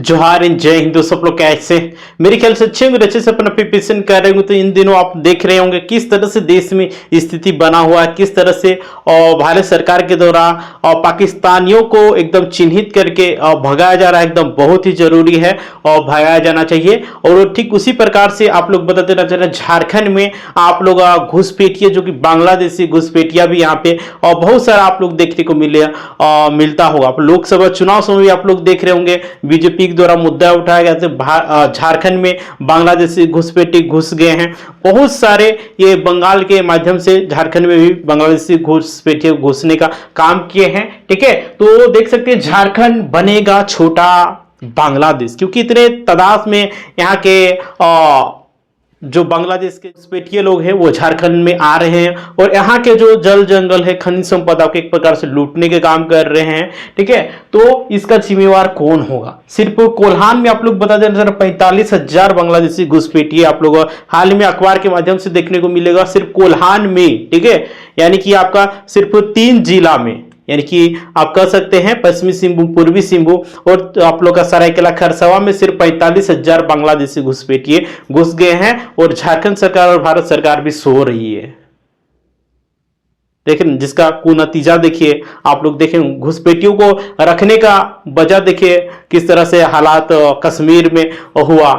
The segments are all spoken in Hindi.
जोहार इन जय हिंदू सब लोग कैसे मेरे ख्याल से अच्छे से अपना प्रिपरेशन कर रहे होंगे। तो इन दिनों आप देख रहे होंगे किस तरह से देश में स्थिति बना हुआ है, किस तरह से भारत सरकार के द्वारा पाकिस्तानियों को एकदम चिन्हित करके भगाया जा रहा है। एकदम बहुत ही जरूरी है और भगाया जाना चाहिए। और ठीक उसी प्रकार से आप लोग बता देना चाह रहे हैं, झारखंड में आप लोग घुसपैठिया जो कि बांग्लादेशी घुसपैठिया भी यहाँ पे और बहुत सारा आप लोग देखने को मिलता होगा। लोकसभा चुनाव समय भी आप लोग देख रहे होंगे बीजेपी के द्वारा मुद्दा उठाया गया था, झारखंड में बांग्लादेशी घुसपैठी घुस गए हैं। बहुत सारे ये बंगाल के माध्यम से झारखंड में भी बांग्लादेशी घुसपैठी घुसने का काम किए हैं। ठीक है, तो देख सकते हैं झारखंड बनेगा छोटा बांग्लादेश, क्योंकि इतने तादाद में यहाँ के जो बांग्लादेश के घुसपैठिए लोग हैं वो झारखंड में आ रहे हैं और यहाँ के जो जल जंगल है, खनिज संपदा को एक प्रकार से लूटने के काम कर रहे हैं। ठीक है, तो इसका जिम्मेवार कौन होगा? सिर्फ कोल्हान में आप लोग बता दें 45,000 बांग्लादेशी घुसपैठिए आप लोग हाल में अखबार के माध्यम से देखने को मिलेगा, सिर्फ कोल्हान में। ठीक है, यानी कि आपका सिर्फ 3 जिला में, यानी कि आप कह सकते हैं पश्चिमी सिंहभूम, पूर्वी सिंहभूम और आप लोग का सरायकेला खरसावा में सिर्फ 45,000 बांग्लादेशी घुसपैठिए घुस गए हैं और झारखंड सरकार और भारत सरकार भी सो रही है। देखिए जिसका कुनतीजा देखिए, आप लोग देखें घुसपैठियों को रखने का वजह देखिए किस तरह से हालात कश्मीर में हुआ।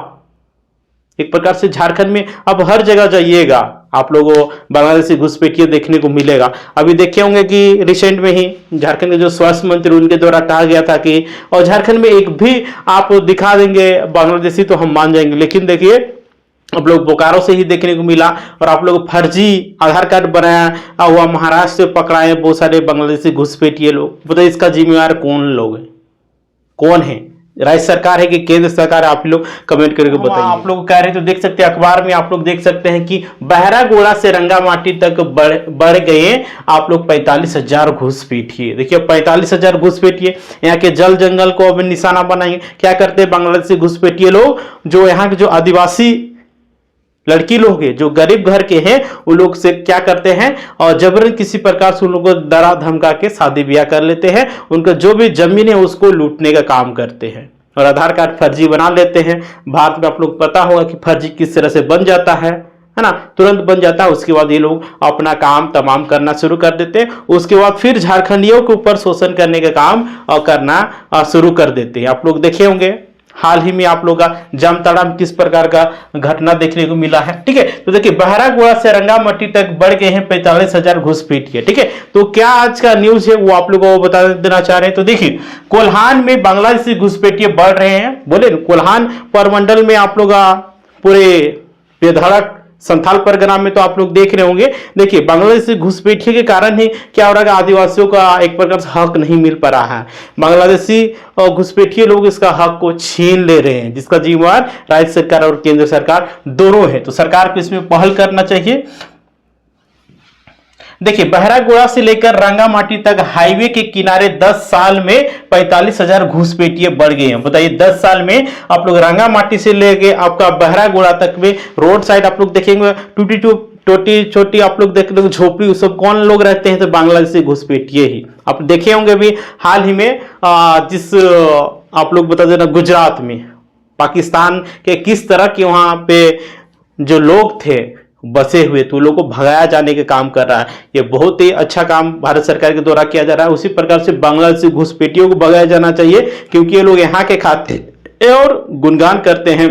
एक प्रकार से झारखंड में अब हर जगह जाइएगा आप लोगों को बांग्लादेशी घुसपैठिए देखने को मिलेगा। अभी देखे होंगे कि रिसेंट में ही झारखंड के जो स्वास्थ्य मंत्री उनके द्वारा कहा गया था कि और झारखंड में एक भी आप दिखा देंगे बांग्लादेशी तो हम मान जाएंगे। लेकिन देखिए आप लोग बोकारो से ही देखने को मिला और आप लोग फर्जी आधार कार्ड बनाया हुआ महाराष्ट्र से पकड़ाए बहुत सारे बांग्लादेशी घुसपैठिए लोग। बताइए इसका जिम्मेवार कौन लोग है, कौन है? राज्य सरकार है कि केंद्र सरकार है? आप लोग कमेंट करके बताइए। आप लोग कह रहे हैं तो देख सकते हैं अखबार में आप लोग देख सकते हैं कि बहरागोड़ा से रंगामाटी तक बढ़ गए आप लोग 45,000 घुसपैठिए। देखिए 45,000 घुसपैठिए यहाँ के जल जंगल को अब निशाना बनाएंगे। क्या करते हैं बांग्लादेशी घुसपैठिए लोग, जो यहाँ के जो आदिवासी लड़की लोग हैं जो गरीब घर के हैं उन लोग से क्या करते हैं और जबरन किसी प्रकार से उन लोगों को डरा धमका के शादी ब्याह कर लेते हैं। उनका जो भी जमीन है उसको लूटने का काम करते हैं और आधार कार्ड फर्जी बना लेते हैं। भारत में आप लोग पता होगा कि फर्जी किस तरह से बन जाता है ना, तुरंत बन जाता है। उसके बाद ये लोग अपना काम तमाम करना शुरू कर देते हैं। उसके बाद फिर झारखंडियों के ऊपर शोषण करने का काम करना शुरू कर देते हैं। आप लोग देखे होंगे हाल ही में आप लोग का जामताड़ा में किस प्रकार का घटना देखने को मिला है। ठीक है, तो देखिए बहरागोड़ा से रंगामाटी तक बढ़ गए हैं 45,000 घुसपैठिए। ठीक है, तो क्या आज का न्यूज है वो आप लोगों को बता देना चाह रहे हैं। तो देखिए कोल्हान में बांग्लादेशी घुसपैठिए बढ़ रहे हैं। बोले कोल्हान प्रमंडल में आप लोग पूरे बेधड़क संथाल परगना में तो आप लोग देख रहे होंगे। देखिए बांग्लादेशी घुसपैठिए के कारण ही क्या हो रहा है, आदिवासियों का एक प्रकार से हक नहीं मिल पा रहा है। बांग्लादेशी और घुसपैठिए लोग इसका हक को छीन ले रहे हैं, जिसका जिम्मेवार राज्य सरकार और केंद्र सरकार दोनों है। तो सरकार को इसमें पहल करना चाहिए। देखिए बहरागोड़ा से लेकर रंगामाटी तक हाईवे के किनारे 10 साल में 45,000 घुसपैठिए बढ़ गए हैं। बताइए 10 साल में आप लोग रंगामाटी से लेके आपका बहरागोड़ा तक में रोड साइड आप लोग देखेंगे टूटी छोटी आप लोग देख लो झोपड़ी, सब कौन लोग रहते हैं? तो बांग्लादेशी घुसपैठिए ही। आप देखे होंगे भी हाल ही में जिस आप लोग बता देना गुजरात में पाकिस्तान के किस तरह के वहां पे जो लोग थे बसे हुए, तो लोगों को भगाया जाने का काम कर रहा है। ये बहुत ही अच्छा काम भारत सरकार के द्वारा किया जा रहा है। उसी प्रकार से बांग्लादेशी घुसपैठियों को भगाया जाना चाहिए, क्योंकि ये लोग यहाँ के खाते और गुणगान करते हैं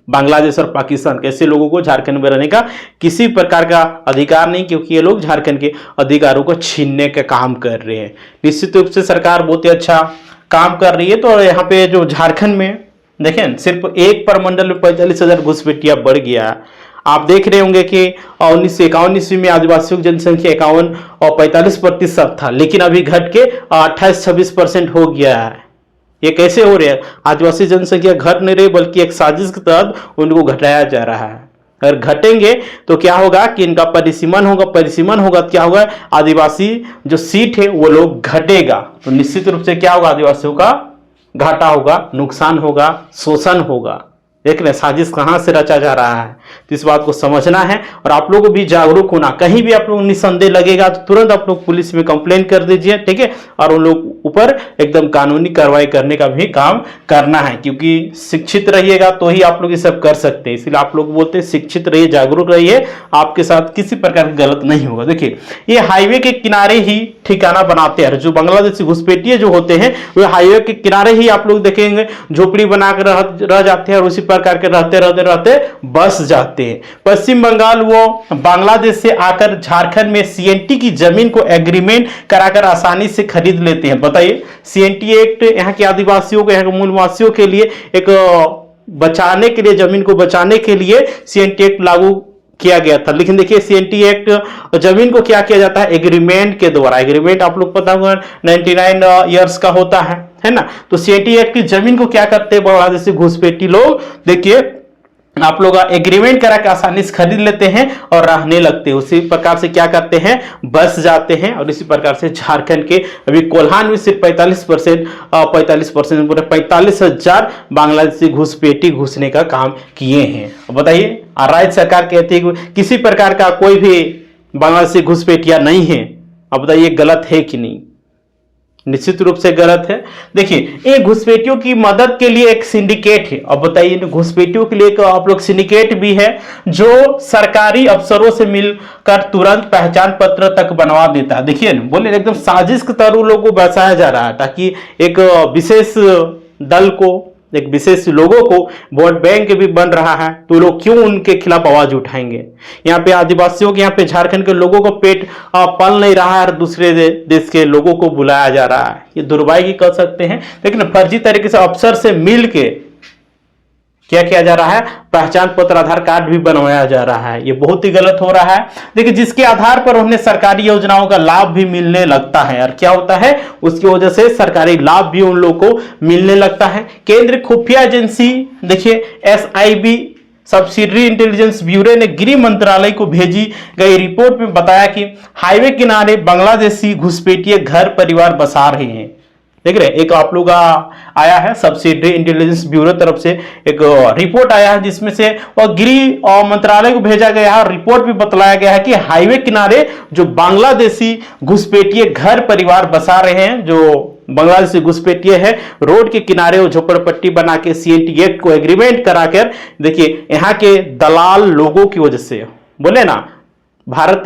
बांग्लादेश और पाकिस्तान के। ऐसे लोगों को झारखंड में रहने का किसी प्रकार का अधिकार नहीं, क्योंकि ये लोग झारखंड के अधिकारों को छीनने का काम कर रहे हैं। निश्चित रूप से सरकार बहुत ही अच्छा काम कर रही है। तो यहाँ पे जो झारखंड में देखें सिर्फ एक प्रमंडल में 45,000 घुसपैठिया बढ़ गया। आप देख रहे होंगे कि 1951 ईस्वी में आदिवासियों की जनसंख्या 51 और 45% था, लेकिन अभी घट के 28-26% हो गया है। ये कैसे हो रहा है? आदिवासी जनसंख्या घट नहीं रही, बल्कि एक साजिश के तहत उनको घटाया जा रहा है। अगर घटेंगे तो क्या होगा कि इनका परिसीमन होगा तो क्या होगा, आदिवासी जो सीट है वो लोग घटेगा। तो निश्चित रूप से क्या होगा, आदिवासियों का घाटा होगा, नुकसान होगा, शोषण होगा। देख रहे साजिश कहां से रचा जा रहा है। तो इस बात को समझना है और आप लोग भी जागरूक होना। कहीं भी आप लोग निसंदेह लगेगा तो तुरंत आप लोग पुलिस में कंप्लेंट कर दीजिए, ठीक है। और उन लोग ऊपर एकदम कानूनी कार्रवाई करने का भी काम करना है, क्योंकि शिक्षित रहिएगा तो ही आप लोग ये सब कर सकते हैं। इसलिए आप लोग बोलते हैं शिक्षित रहिए, जागरूक रहिए, आपके साथ किसी प्रकार की गलत नहीं होगा। देखिए ये हाईवे के किनारे ही ठिकाना बनाते हैं। जो बांग्लादेशी घुसपैठिए जो होते हैं वे हाईवे के किनारे ही आप लोग देखेंगे झोपड़ी बनाकर रह जाते हैं और उसी प्रकार के रहते रहते रहते बस जाते हैं। पश्चिम बंगाल वो बांग्लादेश से आकर झारखंड में सीएनटी की जमीन को एग्रीमेंट कराकर आसानी से खरीद लेते हैं। बताइए सीएनटी एक्ट यहाँ के आदिवासियों को, यहाँ के मूलवासियों के लिए एक बचाने के लिए, जमीन को बचाने के लिए सीएनटी एक्ट लागू किया गया था। लेकिन देखिए सीएनटी एक्ट जमीन को क्या किया जाता है, एग्रीमेंट के द्वारा। एग्रीमेंट आप लोग पता होगा 99 ईयर्स का होता है ना। तो सीएनटी एक्ट की जमीन को क्या करते हैं बांग्लादेशी घुसपैठी लोग, देखिए आप लोग एग्रीमेंट करा के आसानी से खरीद लेते हैं और रहने लगते हैं। उसी प्रकार से क्या करते हैं, बस जाते हैं। और इसी प्रकार से झारखंड के अभी कोल्हान में सिर्फ 45% 45,000 बांग्लादेशी घुसपैठी घुसने का काम किए हैं। बताइए राज्य सरकार कहती है कि किसी प्रकार का कोई भी बांग्लादेशी घुसपैठिया नहीं है। अब बताइए गलत है कि नहीं, निश्चित रूप से गलत है। देखिए ये घुसपैठियों की मदद के लिए एक सिंडिकेट है। अब बताइए घुसपैठियों के लिए एक आप लोग सिंडिकेट भी है जो सरकारी अफसरों से मिलकर तुरंत पहचान पत्र तक बनवा देता है। देखिए ना, बोले एकदम साजिश के तरह लोगों को बचाया जा रहा है ताकि एक विशेष दल को, एक विशेष लोगों को वोट बैंक भी बन रहा है, तो लोग क्यों उनके खिलाफ आवाज उठाएंगे। यहाँ पे आदिवासियों के, यहाँ पे झारखंड के लोगों को पेट पल नहीं रहा है और दूसरे देश के लोगों को बुलाया जा रहा है। ये दुर्भाग्य कह सकते हैं। लेकिन फर्जी तरीके से अफसर से मिल के क्या किया जा रहा है, पहचान पत्र आधार कार्ड भी बनवाया जा रहा है। ये बहुत ही गलत हो रहा है। देखिए जिसके आधार पर उन्हें सरकारी योजनाओं का लाभ भी मिलने लगता है। और क्या होता है, उसकी वजह से सरकारी लाभ भी उन लोगों को मिलने लगता है। केंद्रीय खुफिया एजेंसी देखिए SIB सब्सिडरी इंटेलिजेंस ब्यूरो ने गृह मंत्रालय को भेजी गई रिपोर्ट में बताया कि हाईवे किनारे बांग्लादेशी घुसपैठिए घर परिवार बसा रहे हैं। देख रहे एक आप लोग आया है सब्सिडरी इंटेलिजेंस ब्यूरो तरफ से एक रिपोर्ट आया है जिसमें से वह गृह मंत्रालय को भेजा गया है। रिपोर्ट में बतलाया गया है कि हाईवे किनारे जो बांग्लादेशी घुसपैठिए घर परिवार बसा रहे हैं, जो बांग्लादेशी घुसपैठिए है रोड के किनारे वो झोपड़पट्टी बना के सीएनटी एक्ट को एग्रीमेंट कराकर, देखिए यहाँ के दलाल लोगों की वजह से, बोले ना भारत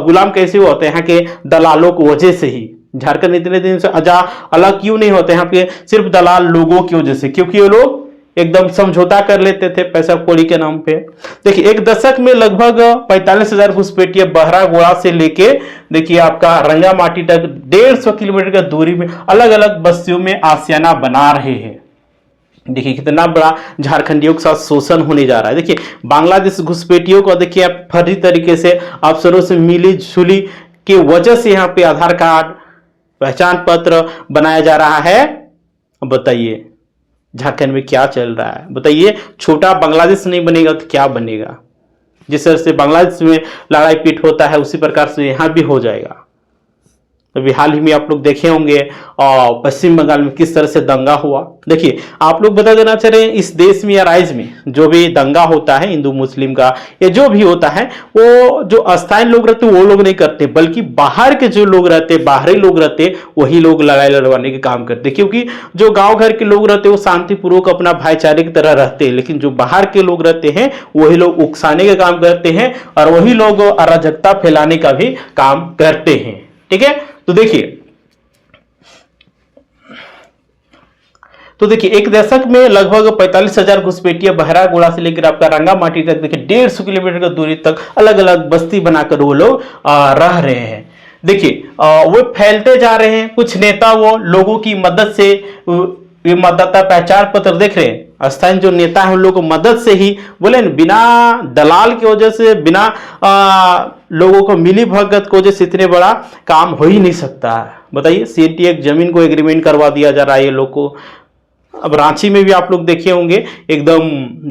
गुलाम कैसे होते हैं, यहाँ के दलालों की वजह से ही झारखंड इतने दिन से अलग क्यों नहीं होते, यहाँ पे सिर्फ दलाल लोगों की वजह से, क्योंकि ये लोग एकदम समझौता कर लेते थे पैसा कौड़ी के नाम पे। देखिए एक दशक में लगभग 45,000 घुसपैठिए बहरागोड़ा से लेके देखिए आपका रंगामाटी तक 150 किलोमीटर की दूरी में अलग अलग बस्तियों में आशियाना बना रहे हैं। देखिए कितना बड़ा झारखंडियों के साथ शोषण होने जा रहा है। देखिए बांग्लादेश घुसपैठियों को देखिए आप फर्जी तरीके से अफसरों से मिली जुली की वजह से यहाँ पे आधार कार्ड, पहचान पत्र बनाया जा रहा है। अब बताइए झारखंड में क्या चल रहा है, बताइए छोटा बांग्लादेश नहीं बनेगा तो क्या बनेगा। जिस तरह से बांग्लादेश में लड़ाई पीट होता है उसी प्रकार से यहाँ भी हो जाएगा। अभी हाल ही में आप लोग देखे होंगे और पश्चिम बंगाल में किस तरह से दंगा हुआ। देखिए आप लोग बता देना चाह रहे हैं, इस देश में या राज्य में जो भी दंगा होता है हिंदू मुस्लिम का या जो भी होता है, वो जो अस्थायी लोग रहते वो लोग नहीं करते, बल्कि बाहर के जो लोग रहते, बाहरी लोग रहते, वही लोग लड़ाई लड़वाने के काम करते। क्योंकि जो गाँव घर के लोग रहते वो शांतिपूर्वक अपना भाईचारे की तरह रहते हैं, लेकिन जो बाहर के लोग रहते हैं वही लोग उकसाने का काम करते हैं और वही लोग अराजकता फैलाने का भी काम करते हैं। ठीक है, तो देखिए एक दशक में लगभग 45,000 घुसपैठिए बहरागोड़ा से लेकर आपका रंगामाटी तक देखिए 150 किलोमीटर की दूरी तक अलग अलग बस्ती बनाकर वो लोग रह रहे हैं। देखिए वो फैलते जा रहे हैं। कुछ नेता वो लोगों की मदद से ये मतदाता पहचान पत्र देख रहे हैं, स्थानीय जो नेता है उन लोगों को मदद से ही, बोले बिना दलाल की वजह से, बिना लोगों को मिली भगत की वजह से इतने बड़ा काम हो ही नहीं सकता है। बताइए सीएनटी एक जमीन को एग्रीमेंट करवा दिया जा रहा है ये लोग को। अब रांची में भी आप लोग देखे होंगे एकदम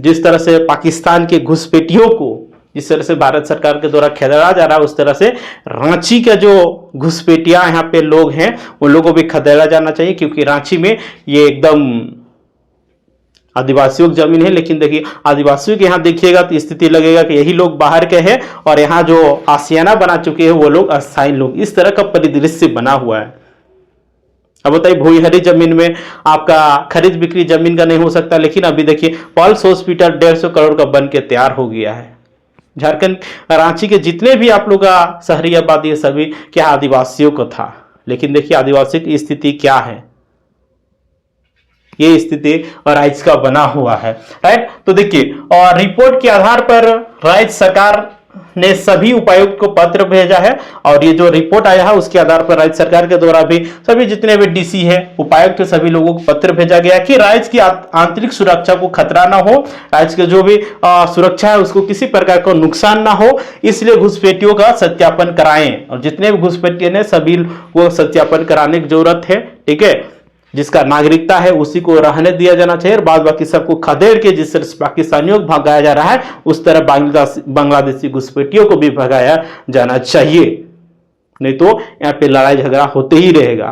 जिस तरह से पाकिस्तान के घुसपैठियों को जिस तरह से भारत सरकार के द्वारा खदेड़ा जा रहा है, उस तरह से रांची का जो घुसपैठिया यहाँ पे लोग हैं उन लोगों को भी खदेड़ा जाना चाहिए। क्योंकि रांची में ये एकदम आदिवासियों की जमीन है, लेकिन देखिए आदिवासियों के यहाँ देखिएगा तो स्थिति लगेगा कि यही लोग बाहर के हैं और यहाँ जो आशियाना बना चुके हैं वो लोग अस्थायी लोग। इस तरह का परिदृश्य बना हुआ है। अब बताइए, भूइहरी जमीन में आपका खरीद बिक्री जमीन का नहीं हो सकता, लेकिन अभी देखिए पल्स हॉस्पिटल 150 करोड़ का बन के तैयार हो गया है। झारखंड रांची के जितने भी आप लोग का शहरी आबादी है सभी क्या आदिवासियों को था, लेकिन देखिए आदिवासियों की स्थिति क्या है, ये स्थिति राज्य का बना हुआ है। राइट, तो देखिए और रिपोर्ट के आधार पर राज्य सरकार ने सभी उपायुक्त को पत्र भेजा है और ये जो रिपोर्ट आया है उसके आधार पर राज्य सरकार के द्वारा भी सभी जितने भी डीसी है उपायुक्त सभी लोगों को पत्र भेजा गया कि राज्य की आंतरिक सुरक्षा को खतरा ना हो, राज्य की जो भी सुरक्षा है उसको किसी प्रकार का नुकसान ना हो, इसलिए घुसपैठियों का सत्यापन कराएं। और जितने भी घुसपैठिए ने सभी को सत्यापन कराने की जरूरत है। ठीक है, जिसका नागरिकता है उसी को रहने दिया जाना चाहिए और बाद बाकी सबको खदेड़ के जिस तरह पाकिस्तानियों को भगाया जा रहा है उस तरह बांग्लादेशी घुसपैठियों को भी भगाया जाना चाहिए, नहीं तो यहाँ पे लड़ाई झगड़ा होते ही रहेगा।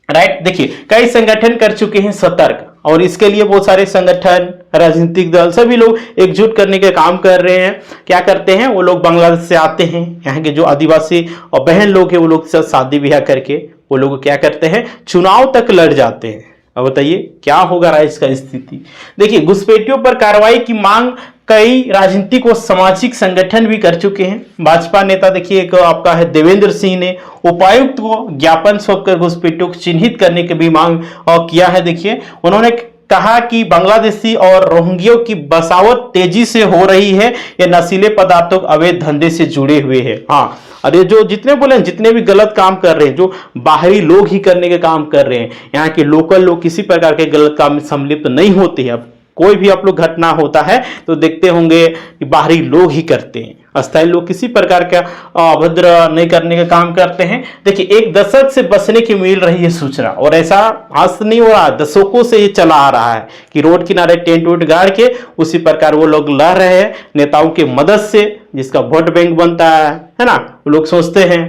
राइट, देखिए कई संगठन कर चुके हैं सतर्क और इसके लिए बहुत सारे संगठन, राजनीतिक दल सभी लोग एकजुट करने के काम कर रहे हैं। क्या करते हैं, वो लोग बांग्लादेश से आते हैं, यहाँ के जो आदिवासी और बहन लोग हैं वो लोग से शादी ब्याह करके वो लोग क्या करते हैं, चुनाव तक लड़ जाते हैं। अब बताइए क्या होगा राज्य का स्थिति। देखिए घुसपैठियों पर कार्रवाई की मांग कई राजनीतिक और सामाजिक संगठन भी कर चुके हैं। भाजपा नेता देखिए एक आपका है देवेंद्र सिंह ने उपायुक्त को ज्ञापन सौंपकर घुसपैठियों को चिन्हित करने की भी मांग किया है। देखिए उन्होंने कहा कि बांग्लादेशी और रोहिंग्यों की बसावट तेजी से हो रही है, ये नशीले पदार्थों के अवैध धंधे से जुड़े हुए हैं। हाँ, और ये जो जितने बोले जितने भी गलत काम कर रहे हैं, जो बाहरी लोग ही करने के काम कर रहे हैं, यहाँ के लोकल लोग किसी प्रकार के गलत काम में सम्मिलित नहीं होते हैं। अब कोई भी आप लोग घटना होता है तो देखते होंगे कि बाहरी लोग ही करते हैं, अस्थायी लोग किसी प्रकार का अभद्र नहीं करने का काम करते हैं। देखिए एक दशक से बचने की मिल रही है सूचना और ऐसा आज नहीं हो रहा, दशकों से ये चला आ रहा है कि रोड किनारे टेंट वेंट गाड़ के उसी प्रकार वो लोग लड़ रहे हैं नेताओं की मदद से, जिसका वोट बैंक बनता है ना। वो लोग सोचते हैं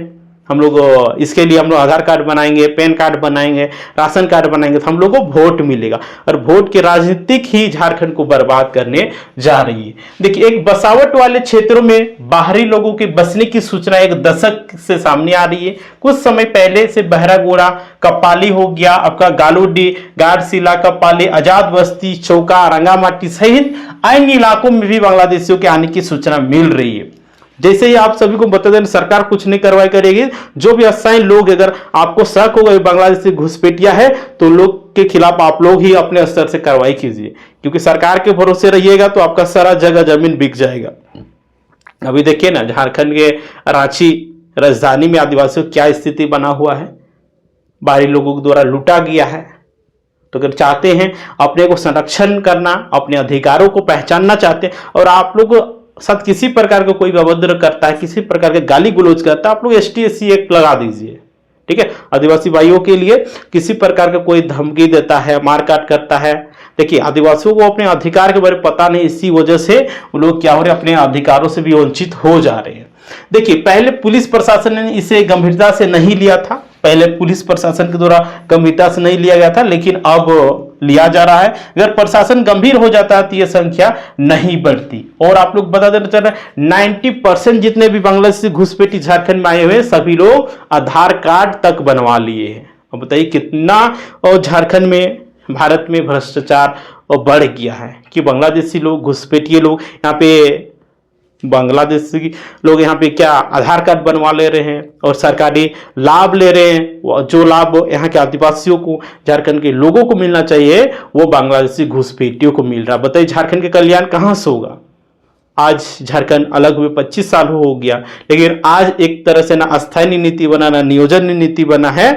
हम लोग इसके लिए हम लोग आधार कार्ड बनाएंगे, पैन कार्ड बनाएंगे, राशन कार्ड बनाएंगे तो हम लोग को वोट मिलेगा, और वोट की राजनीतिक ही झारखंड को बर्बाद करने जा रही है। देखिए एक बसावट वाले क्षेत्रों में बाहरी लोगों के बसने की सूचना एक दशक से सामने आ रही है। कुछ समय पहले से बहरागोड़ा, कपाली हो गया, आपका गालूडी, गाड़सिला, कपाली, आजाद बस्ती, चौका, रंगामाटी सहित अन्य इलाकों में भी बांग्लादेशियों के आने की सूचना मिल रही है। जैसे ही आप सभी को बता दें सरकार कुछ नहीं कार्रवाई करेगी, जो भी अस्थायी लोग अगर आपको शक होगा बांग्लादेश से घुसपैठिया है तो लोग के खिलाफ आप लोग ही अपने स्तर से कार्रवाई कीजिए, क्योंकि सरकार के भरोसे रहिएगा तो आपका सारा जगह जमीन बिक जाएगा। अभी देखिए ना झारखंड के रांची राजधानी में आदिवासियों की क्या स्थिति बना हुआ है, बाहरी लोगों के द्वारा लूटा गया है। तो अगर चाहते हैं अपने को संरक्षण करना, अपने अधिकारों को पहचानना चाहते हैं और आप लोग साथ किसी प्रकार का कोई अभद्र करता है, किसी प्रकार के गाली गलौज करता है, आप लोग ST/SC एक्ट लगा दीजिए। ठीक है, आदिवासी भाइयों के लिए किसी प्रकार का कोई धमकी देता है, मारकाट करता है, देखिए आदिवासियों को अपने अधिकार के बारे में पता नहीं, इसी वजह से वो लोग क्या हो रहे हैं, अपने अधिकारों से भी वंचित हो जा रहे हैं। देखिए पहले पुलिस प्रशासन ने इसे गंभीरता से नहीं लिया था, पहले पुलिस प्रशासन के द्वारा गंभीरता से नहीं लिया गया था, लेकिन अब लिया जा रहा है। अगर प्रशासन गंभीर हो जाता है तो यह संख्या नहीं बढ़ती। और आप लोग बता देना चाह रहे हैं 90% जितने भी बांग्लादेशी घुसपैठी झारखंड में आए हुए सभी लोग आधार कार्ड तक बनवा लिए हैं। अब बताइए कितना और झारखंड में, भारत में भ्रष्टाचार और बढ़ गया है कि बांग्लादेशी लोग, घुसपैठिए लोग यहाँ पे, बांग्लादेशी लोग यहाँ पे क्या आधार कार्ड बनवा ले रहे हैं और सरकारी लाभ ले रहे हैं। जो लाभ यहाँ के आदिवासियों को, झारखंड के लोगों को मिलना चाहिए वो बांग्लादेशी घुसपैठियों को मिल रहा है। बताइए झारखंड के कल्याण कहाँ से होगा। आज झारखंड अलग हुए 25 साल हो गया, लेकिन आज एक तरह से ना अस्थायी नीति बना, ना नियोजन नीति बना है,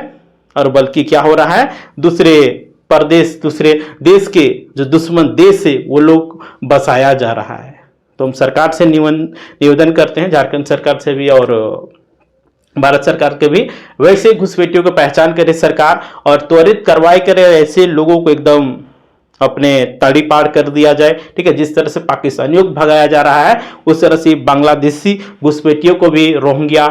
और बल्कि क्या हो रहा है, दूसरे प्रदेश, दूसरे देश के जो दुश्मन देश है वो लोग बसाया जा रहा है। तो हम सरकार से निवेदन करते हैं, झारखंड सरकार से भी और भारत सरकार के भी, वैसे घुसपैठियों को पहचान करे सरकार और त्वरित कार्रवाई करे, ऐसे लोगों को एकदम अपने तड़ी पार कर दिया जाए। ठीक है, जिस तरह से पाकिस्तानियों को भगाया जा रहा है उस तरह से बांग्लादेशी घुसपैठियों को भी, रोहिंग्या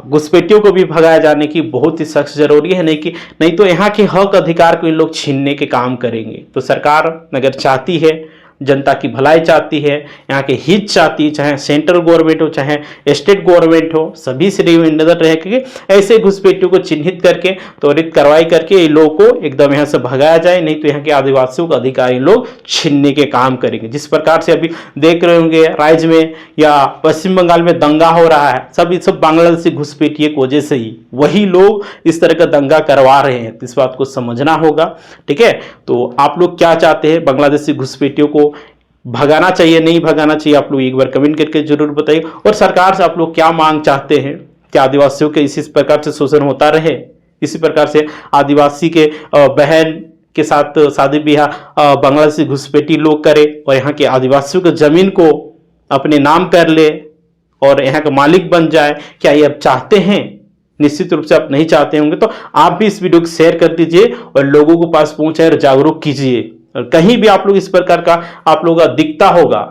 घुसपैठियों को भी भगाया जाने की बहुत ही सख्त जरूरी है। नहीं तो यहाँ के हक अधिकार को इन लोग छीनने के काम करेंगे। तो सरकार अगर चाहती है, जनता की भलाई चाहती है, यहाँ के हित चाहती है, चाहे सेंट्रल गवर्नमेंट हो चाहे स्टेट गवर्नमेंट हो, सभी से नजर रहे कि ऐसे घुसपैठियों को चिन्हित करके त्वरित कार्रवाई करके इन लोगों को एकदम यहाँ से भगाया जाए। नहीं तो यहाँ के आदिवासियों का अधिकार इन लोग छीनने के काम करेंगे। जिस प्रकार से अभी देख रहे होंगे राज्य में या पश्चिम बंगाल में दंगा हो रहा है, सब बांग्लादेशी घुसपैठियों की वजह से ही वही लोग इस तरह का दंगा करवा रहे हैं। इस बात को समझना होगा। ठीक है, तो आप लोग क्या चाहते हैं, बांग्लादेशी घुसपैठियों को भगाना चाहिए नहीं भगाना चाहिए, आप लोग एक बार कमेंट करके जरूर बताइए। और सरकार से आप लोग क्या मांग चाहते हैं, क्या आदिवासियों के इसी प्रकार से शोषण होता रहे, इसी प्रकार से आदिवासी के बहन के साथ शादी ब्याह बांग्लादेशी घुसपैठी लोग करे और यहाँ के आदिवासियों के जमीन को अपने नाम कर ले और यहाँ का मालिक बन जाए, क्या ये आप चाहते हैं? निश्चित रूप से आप नहीं चाहते होंगे तो आप भी इस वीडियो को शेयर कर दीजिए और लोगों के पास पहुंचाए और जागरूक कीजिए। और कहीं भी आप लोग इस प्रकार का आप लोगों का दिखता होगा,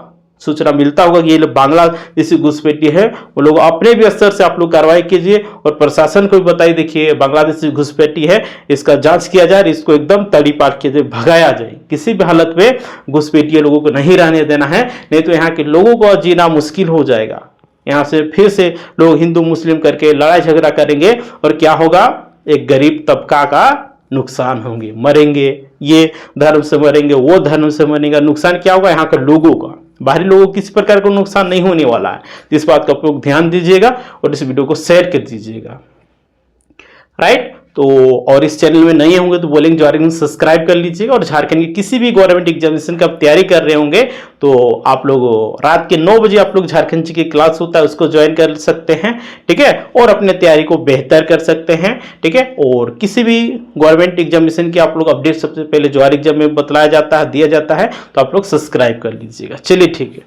सूचना मिलता होगा कि ये लोग बांग्लादेशी घुसपैठी है, वो लोग अपने भी स्तर से आप लोग कार्रवाई कीजिए और प्रशासन को भी बताइए, देखिए बांग्लादेशी घुसपैठी है, इसका जांच किया जाए, इसको एकदम तड़ी पार किया जाए, भगाया जाए। किसी भी हालत में घुसपैठी लोगों को नहीं रहने देना है, नहीं तो यहाँ के लोगों को जीना मुश्किल हो जाएगा। यहाँ से फिर से लोग हिंदू मुस्लिम करके लड़ाई झगड़ा करेंगे और क्या होगा, एक गरीब तबका का नुकसान होंगे, मरेंगे, ये धर्म से मरेंगे, वो धर्म से मरेंगे। नुकसान क्या होगा, यहाँ के लोगों का, बाहरी लोगों को किसी प्रकार का नुकसान नहीं होने वाला है। इस बात का आप लोग ध्यान दीजिएगा और इस वीडियो को शेयर कर दीजिएगा। राइट, तो और इस चैनल में नए होंगे तो बोलेंगे झारखंड सब्सक्राइब कर लीजिएगा। और झारखंड की किसी भी गवर्नमेंट एग्जामिनेशन का आप तैयारी कर रहे होंगे तो आप लोग रात के 9 बजे आप लोग झारखंड जी की क्लास होता है उसको ज्वाइन कर सकते हैं। ठीक है, और अपने तैयारी को बेहतर कर सकते हैं। ठीक है, और किसी भी गवर्नमेंट एग्जामिनेशन की आप लोग अपडेट सबसे पहले ज्वार एग्जाम में बतलाया जाता है, दिया जाता है, तो आप लोग सब्सक्राइब कर लीजिएगा। चलिए ठीक है।